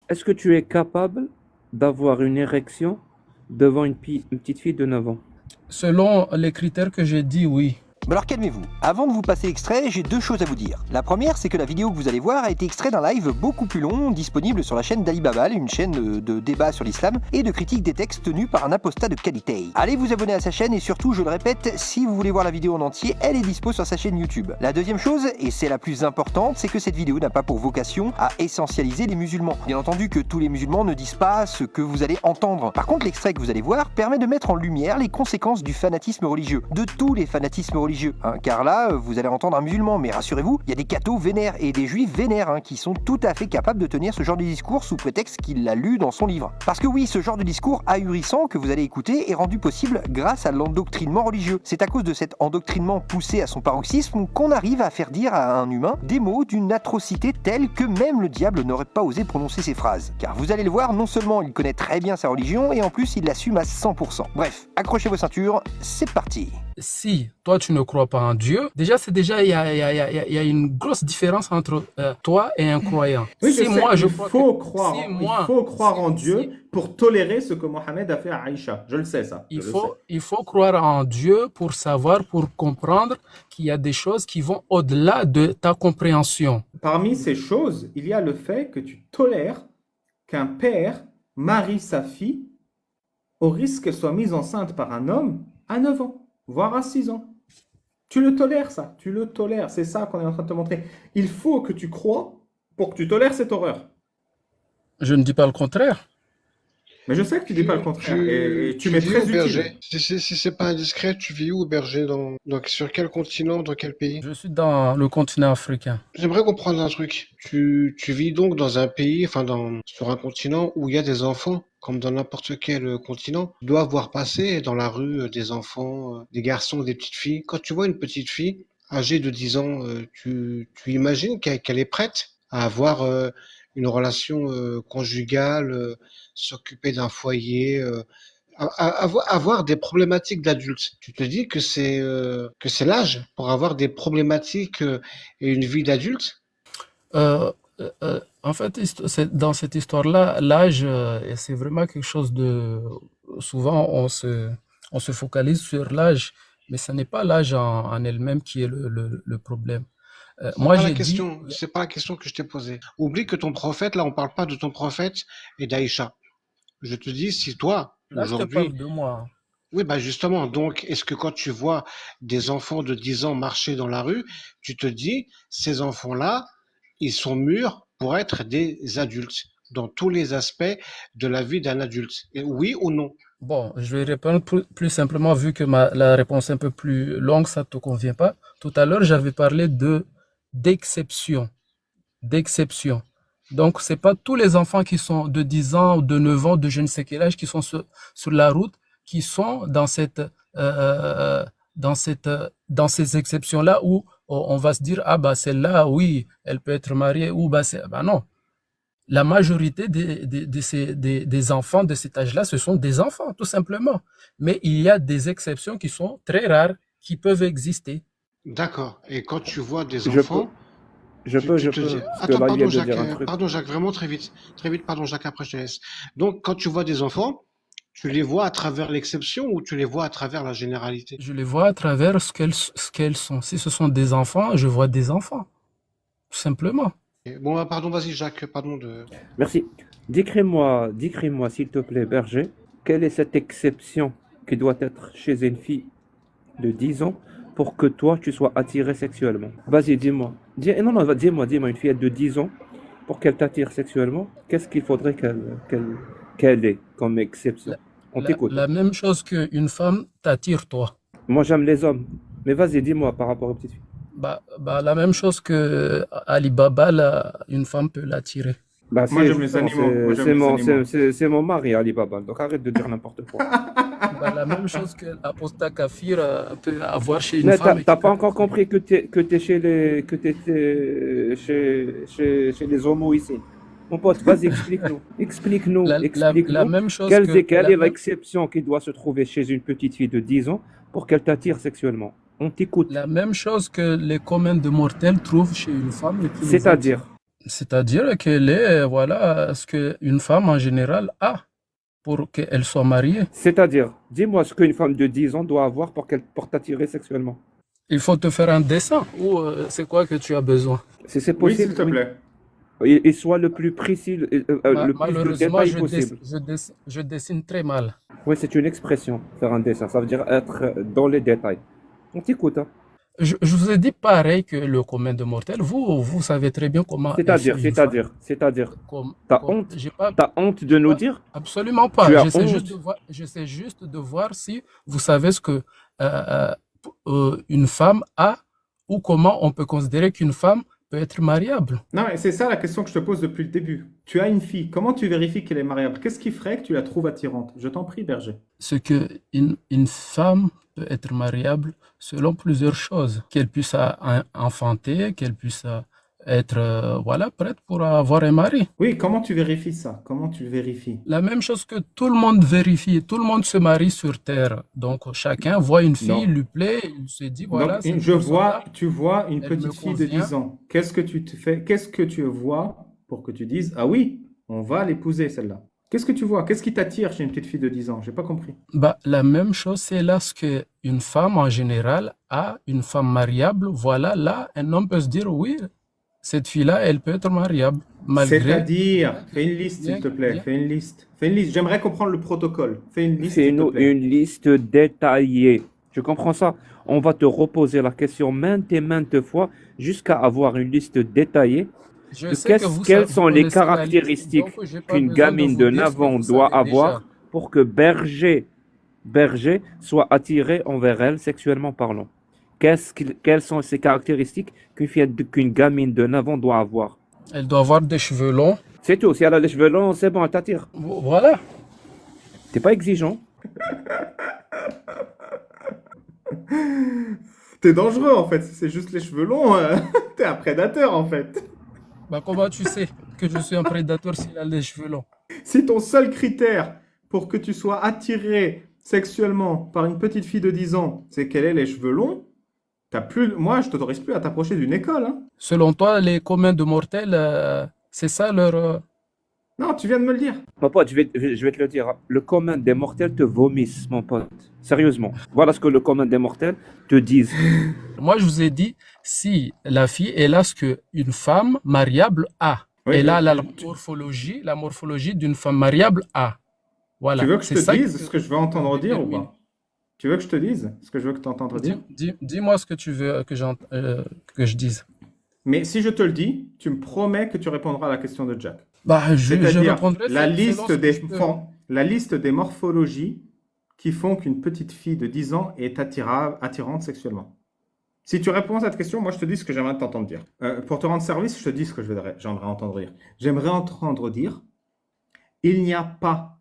Est-ce que tu es capable d'avoir une érection devant une petite fille de 9 ans? Selon les critères que j'ai dit, oui. Mais alors calmez-vous. Avant de vous passer l'extrait, j'ai deux choses à vous dire. La première, c'est que la vidéo que vous allez voir a été extraite d'un live beaucoup plus long, disponible sur la chaîne d'Ali Babal, une chaîne de débat sur l'islam et de critique des textes tenus par un apostat de qualité. Allez vous abonner à sa chaîne et surtout, je le répète, si vous voulez voir la vidéo en entier, elle est dispo sur sa chaîne YouTube. La deuxième chose, et c'est la plus importante, c'est que cette vidéo n'a pas pour vocation à essentialiser les musulmans. Bien entendu que tous les musulmans ne disent pas ce que vous allez entendre. Par contre, l'extrait que vous allez voir permet de mettre en lumière les conséquences du fanatisme religieux, de tous les fanatismes religieux. Car là, vous allez entendre un musulman, mais rassurez-vous, il y a des cathos vénères et des juifs vénères qui sont tout à fait capables de tenir ce genre de discours sous prétexte qu'il l'a lu dans son livre. Parce que oui, ce genre de discours ahurissant que vous allez écouter est rendu possible grâce à l'endoctrinement religieux. C'est à cause de cet endoctrinement poussé à son paroxysme qu'on arrive à faire dire à un humain des mots d'une atrocité telle que même le diable n'aurait pas osé prononcer ces phrases. Car vous allez le voir, non seulement il connaît très bien sa religion, et en plus il l'assume à 100%. Bref, accrochez vos ceintures, c'est parti. Si toi tu ne crois pas en Dieu, déjà il y a une grosse différence entre toi et un croyant. Oui, je Si sais, moi je il crois faut que croire, si il moi faut croire en si Dieu pour tolérer ce que Mohammed a fait à Aïcha. Je le sais, ça, je le sais. il faut croire en Dieu pour savoir, pour comprendre qu'il y a des choses qui vont au-delà de ta compréhension. Parmi ces choses, il y a le fait que tu tolères qu'un père marie sa fille au risque qu'elle soit mise enceinte par un homme à 9 ans, voire à 6 ans. Tu le tolères, ça, tu le tolères. C'est ça qu'on est en train de te montrer. Il faut que tu crois pour que tu tolères cette horreur. Je ne dis pas le contraire. Mais je sais que tu dis pas le contraire et tu m'es vis où, très utile. Berger? Si c'est pas indiscret, tu vis où, Berger? Sur quel continent, dans quel pays? Je suis dans le continent africain. J'aimerais comprendre un truc. Tu vis donc dans un pays, sur un continent où il y a des enfants, comme dans n'importe quel continent. Tu dois voir passer dans la rue des enfants, des garçons, des petites filles. Quand tu vois une petite fille âgée de 10 ans, tu imagines qu'elle est prête à avoir une relation conjugale, s'occuper d'un foyer, avoir des problématiques d'adultes. Tu te dis que c'est l'âge pour avoir des problématiques et une vie d'adulte? En fait, dans cette histoire-là, l'âge, c'est vraiment quelque chose de... Souvent, on se focalise sur l'âge, mais ce n'est pas l'âge en elle-même qui est le problème. Moi, j'ai dit... C'est pas la question que je t'ai posée. Oublie que ton prophète, là, on parle pas de ton prophète et d'Aïcha. Je te dis, si toi, Là, je te aujourd'hui, parle de moi. oui, bah justement, donc, est-ce que quand tu vois des enfants de 10 ans marcher dans la rue, tu te dis, ces enfants-là, ils sont mûrs pour être des adultes, dans tous les aspects de la vie d'un adulte? Et oui ou non? Bon, je vais répondre plus simplement, vu que la réponse est un peu plus longue, ça ne te convient pas. Tout à l'heure, j'avais parlé d'exception. D'exception. Donc, c'est pas tous les enfants qui sont de 10 ans ou de 9 ans, de je ne sais quel âge, qui sont sur la route, qui sont dans ces exceptions-là où on va se dire, ah bah celle-là, oui, elle peut être mariée, ou bah non. La majorité des enfants de cet âge-là, ce sont des enfants, tout simplement. Mais il y a des exceptions qui sont très rares, qui peuvent exister. D'accord. Et quand tu vois des Je peux, enfants, tu te dis, parce que attends, là, il vient de dire un truc. pardon Jacques, vraiment très vite, pardon Jacques, après je te laisse. Donc, quand tu vois des enfants, tu les vois à travers l'exception ou tu les vois à travers la généralité? Je les vois à travers ce qu'elles sont. Si ce sont des enfants, je vois des enfants, tout simplement. Et bon, bah, pardon, vas-y Jacques, pardon de... Merci. Décris-moi, s'il te plaît, Berger, quelle est cette exception qui doit être chez une fille de 10 ans pour que toi, tu sois attiré sexuellement? Vas-y, dis-moi. Non, non, dis-moi, une fillette de 10 ans, pour qu'elle t'attire sexuellement, qu'est-ce qu'il faudrait qu'elle ait comme exception? On t'écoute. La même chose qu'une femme t'attire, toi. Moi, j'aime les hommes. Mais vas-y, dis-moi par rapport aux petites filles. La même chose que Ali Baba, une femme peut l'attirer. Bah, Moi, c'est j'aime les justement, animaux. Moi, j'aime les animaux. c'est mon mari, Ali Baba. Donc arrête de dire n'importe quoi. La même chose que l'apostat kafir peut avoir chez une Mais femme. t'as pas encore compris que t'es chez les homos ici. Mon pote, vas-y, explique-nous. Explique-nous, La explique-nous. même chose Quelle est l'exception qui doit se trouver chez une petite fille de 10 ans pour qu'elle t'attire sexuellement? On t'écoute. la même chose que les communs de mortels trouvent chez une femme et qui les C'est-à-dire, attire. C'est-à-dire qu'elle est, voilà, ce qu'une femme en général a pour qu'elle soit mariée. C'est-à-dire, dis-moi ce qu'une femme de 10 ans doit avoir pour t'attirer sexuellement. Il faut te faire un dessin ou c'est quoi que tu as besoin? Si c'est Oui, possible, s'il te oui. plaît. Et soit le plus précis, le plus de Malheureusement, détails possible. je dessine très mal. Oui, c'est une expression, faire un dessin. Ça veut dire être dans les détails. On t'écoute, hein. Je vous ai dit pareil que le commun de mortel. Vous savez très bien comment est fait une femme. C'est-à-dire, Comme, t'as comme, honte, j'ai pas, t'as honte de nous pas- dire? absolument Tu pas. as honte? J'essaie juste de voir si vous savez ce que euh, une femme a ou comment on peut considérer qu'une femme peut être mariable. Non, mais c'est ça la question que je te pose depuis le début. Tu as une fille, comment tu vérifies qu'elle est mariable? Qu'est-ce qui ferait que tu la trouves attirante? Je t'en prie, berger. Ce que une femme peut être mariable selon plusieurs choses. Qu'elle puisse enfanter, qu'elle puisse être voilà, prête pour avoir un mari. Oui, comment tu vérifies ça? Comment tu le vérifies? La même chose que tout le monde vérifie, tout le monde se marie sur Terre. Donc chacun voit une fille, Non. lui plaît, il se dit voilà, Donc, cette je vois, personne-là, tu vois une elle me petite fille de convient. 10 ans. Qu'est-ce que tu te fais? Qu'est-ce que tu vois pour que tu dises, ah oui, on va l'épouser celle-là? Qu'est-ce que tu vois? Qu'est-ce qui t'attire chez une petite fille de 10 ans? J'ai pas compris. Bah, la même chose, c'est là ce qu'une femme en général a, une femme mariable. Voilà, là, un homme peut se dire oui, cette fille-là, elle peut être mariable, malgré. C'est-à-dire, fais une liste, s'il Bien, te plaît. bien. Fais une liste. Fais une liste. J'aimerais comprendre le protocole. Fais une liste, s'il te Fais-nous plaît. une liste détaillée. Tu comprends ça? On va te reposer la question maintes et maintes fois jusqu'à avoir une liste détaillée Je de sais que vous quelles sont les connaissez la liste, caractéristiques donc j'ai pas qu'une besoin de gamine vous de dire ce que 9 ans vous doit savez déjà. avoir pour que berger soit attiré envers elle sexuellement parlant. Quelles sont ces caractéristiques qu'une gamine de 9 ans doit avoir? Elle doit avoir des cheveux longs. C'est tout. Si elle a les cheveux longs, c'est bon, elle t'attire. Voilà. T'es pas exigeant. T'es dangereux, en fait. Si c'est juste les cheveux longs, t'es un prédateur, en fait. Bah, comment tu sais que je suis un prédateur s'il a les cheveux longs? Si ton seul critère pour que tu sois attiré sexuellement par une petite fille de 10 ans, c'est qu'elle ait les cheveux longs, moi, je t'autorise plus à t'approcher d'une école, hein. Selon toi, les communs de mortels, c'est ça leur... Non, tu viens de me le dire. Mon pote, je vais te le dire, hein. Le commun des mortels te vomisse, mon pote. Sérieusement. Voilà ce que le commun des mortels te disent. Moi, je vous ai dit, si la fille, elle a ce qu'une femme mariable a. Oui, Elle a mais la morphologie d'une femme mariable a. Voilà. tu veux que je C'est te ça dise ce que je veux entendre dire ou détermine. pas? Tu veux que je te dise ce que je veux que tu entendes dire? Dis-moi ce que tu veux que je dise. Mais si je te le dis, tu me promets que tu répondras à la question de Jack. Bah, je C'est-à-dire répondrai la selon liste ce que des, je peux. la liste des morphologies qui font qu'une petite fille de 10 ans est attirante sexuellement. Si tu réponds à cette question, moi je te dis ce que j'aimerais t'entendre dire. Pour te rendre service, je te dis ce que j'aimerais entendre dire. J'aimerais entendre dire, il n'y a pas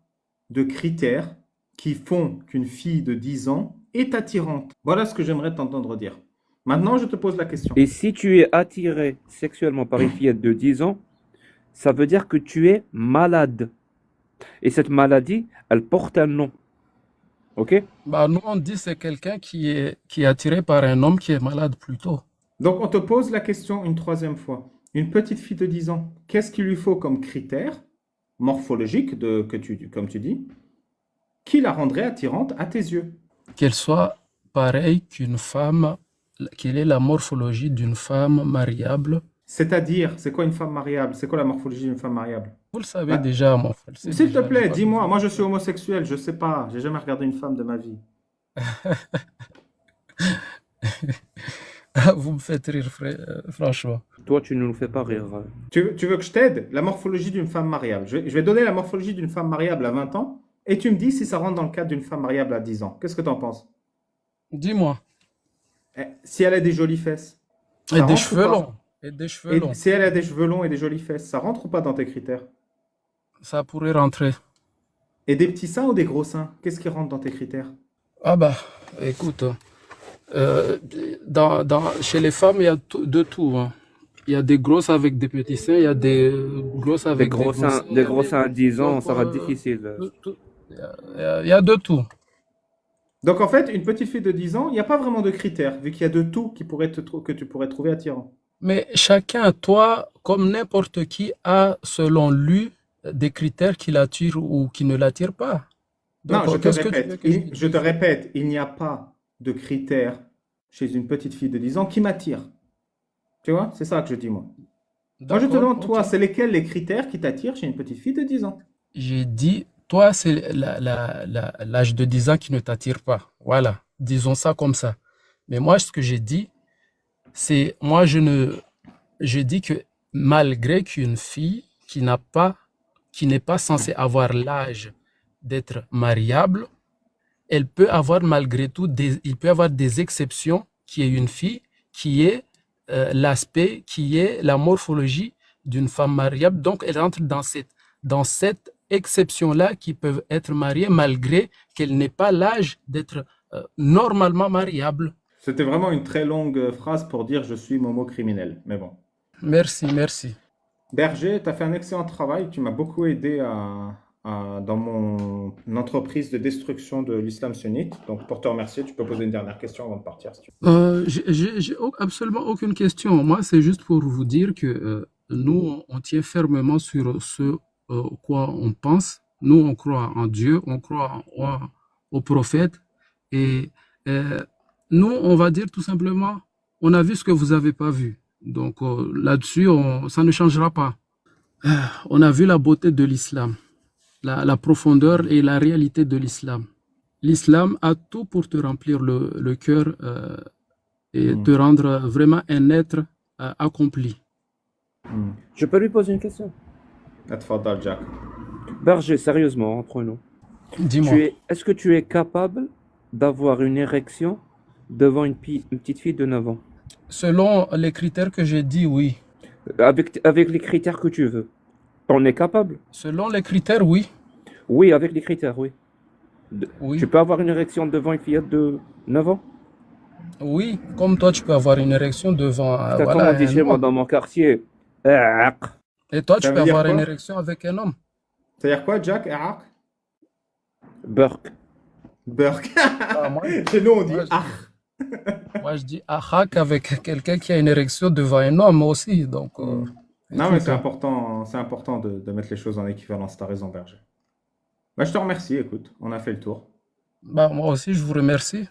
de critères qui font qu'une fille de 10 ans est attirante. Voilà ce que j'aimerais t'entendre dire. Maintenant, je te pose la question. Et si tu es attiré sexuellement par une fillette de 10 ans, ça veut dire que tu es malade. Et cette maladie, elle porte un nom. Ok? Bah, nous, on dit c'est quelqu'un qui est attiré par un homme qui est malade plutôt. Donc, on te pose la question une troisième fois. Une petite fille de 10 ans, qu'est-ce qu'il lui faut comme critère morphologique, comme tu dis, qui la rendrait attirante à tes yeux? Qu'elle soit pareille qu'une femme, qu'elle ait la morphologie d'une femme mariable. C'est-à-dire, c'est quoi une femme mariable? C'est quoi la morphologie d'une femme mariable? Vous le savez Bah, déjà, mon frère. C'est s'il te déjà, j'ai plaît, pas dis-moi. besoin. Moi, je suis homosexuel, je sais pas. J'ai jamais regardé une femme de ma vie. Vous me faites rire, franchement. Toi, tu ne nous fais pas rire. Tu veux que je t'aide? La morphologie d'une femme mariable. Je vais donner la morphologie d'une femme mariable à 20 ans et tu me dis si ça rentre dans le cadre d'une femme mariable à 10 ans. Qu'est-ce que tu en penses? Dis-moi. Si elle a des jolies fesses, Et ça des rentre ou cheveux pas? longs. Et des cheveux Et longs. si elle a des cheveux longs et des jolies fesses, ça rentre ou pas dans tes critères? Ça pourrait rentrer. Et des petits seins ou des gros seins? Qu'est-ce qui rentre dans tes critères? Ah bah, écoute, chez les femmes, il y a de tout, hein. Il y a des grosses avec des petits seins, il y a des grosses Des avec gros seins, des gros seins à 10 ans, Donc, ça va être difficile. il y a de tout. Donc en fait, une petite fille de 10 ans, il n'y a pas vraiment de critères, vu qu'il y a de tout que tu pourrais trouver attirant. Mais chacun, toi, comme n'importe qui, a, selon lui, des critères qui l'attirent ou qui ne l'attirent pas. Non, Donc, qu'est-ce que tu veux que je te je te dise? répète, il n'y a pas de critères chez une petite fille de 10 ans qui m'attire. Tu vois, c'est ça que je dis moi. Moi, je te D'accord, demande, ok. toi, c'est lesquels les critères qui t'attirent chez une petite fille de 10 ans? J'ai dit, toi, c'est l'âge de 10 ans qui ne t'attire pas. Voilà, disons ça comme ça. Mais moi, ce que j'ai dit, c'est, moi, je dis que malgré qu'une fille qui n'est pas censée avoir l'âge d'être mariable, elle peut avoir malgré tout il peut avoir des exceptions qui est une fille, qui est l'aspect, qui est la morphologie d'une femme mariable. Donc, elle rentre dans cette exception-là qui peuvent être mariées malgré qu'elle n'ait pas l'âge d'être normalement mariable. C'était vraiment une très longue phrase pour dire je suis Momo criminel. Mais bon. Merci, merci. Berger, tu as fait un excellent travail. Tu m'as beaucoup aidé dans mon entreprise de destruction de l'islam sunnite. Donc, pour te remercier, tu peux poser une dernière question avant de partir, si tu veux. Absolument aucune question. Moi, c'est juste pour vous dire que nous, on tient fermement sur ce quoi on pense. Nous, on croit en Dieu, on croit au prophète. Et euh, nous, on va dire tout simplement, on a vu ce que vous n'avez pas vu. Donc là-dessus, ça ne changera pas. On a vu la beauté de l'islam, la profondeur et la réalité de l'islam. L'islam a tout pour te remplir le cœur et te rendre vraiment un être accompli. Je peux lui poser une question? Atfadal, Jack. Berger, sérieusement, entre nous. Dis-moi. Est-ce que tu es capable d'avoir une érection devant une petite fille de 9 ans? Selon les critères que j'ai dit, oui. Avec les critères que tu veux. On est capable? Selon les critères, oui. Oui, avec les critères, oui. Oui. Tu peux avoir une érection devant une fillette de 9 ans? Oui, comme toi, tu peux avoir une érection devant Putain, comme voilà, on dit un chez moi homme. dans mon quartier. Aq. Et toi, Ça tu peux veut dire avoir une quoi? érection avec un homme. C'est-à-dire quoi, Jack? Arak? Burk. Burk. Ah, Chez nous, on dit moi, ah. moi, je dis ahak avec quelqu'un qui a une érection devant un homme aussi. Donc, Non, mais écoute, c'est important de mettre les choses en équivalence. T'as raison, Berger. Bah, je te remercie, écoute, on a fait le tour. bah, moi aussi, je vous remercie.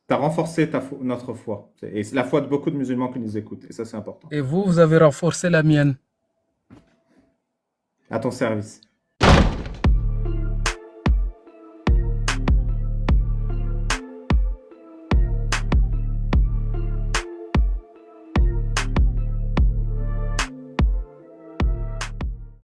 T'as renforcé notre foi. Et c'est la foi de beaucoup de musulmans qui nous écoutent. Et ça, c'est important. Et vous, vous avez renforcé la mienne. À ton service.